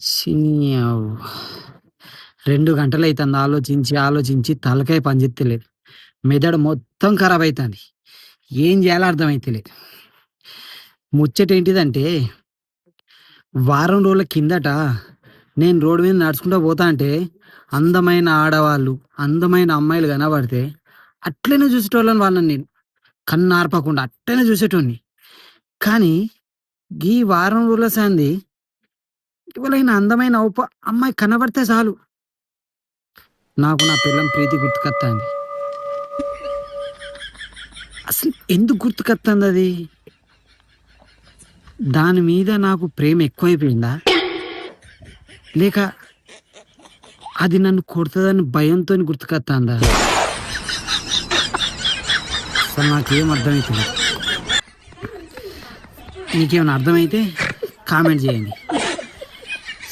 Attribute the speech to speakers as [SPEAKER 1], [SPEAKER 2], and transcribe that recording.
[SPEAKER 1] చిన్యావ్ 2 గంటలైతంది ఆలోచించి, ఆలోచించి తలకాయ పనిజేత్తలేదు. మెదడు మొత్తం ఖరాబైతాంది. ఏం జేయాలో అర్థమైతలేదు. ముచ్చటేంటిదంటే, వారం రోజుల కిందట నేను రోడ్డు మీద నడుచుకుంటా పోతాంటే, అందమైన ఆడవాళ్ళు, అందమైన అమ్మాయిలు కనబడితే, అట్లనే చూసేటోళ్ళని వాళ్ళని నేను. కన్నార్పకుండా అట్టనే చూసేటోడిని. కానీ, గీ వారం రోజుల సంది ఎవలైనా అందమైన అమ్మాయి కనబడితే చాలు, నాకు నా పెళ్ళాం ప్రీతి గుర్తుకత్తాంది. అసలు ఎందుకు గుర్తుకత్తందది? దాని మీద నాకు ప్రేమ ఎక్కువైపోయిందా? లేక అది నన్ను కొడతదని భయంతోని గుర్తుకత్తాందా? అసలు నాకేం అర్థమైతలేదు. మీకేమైనా అర్థమైతే కామెంట్ చేయండి.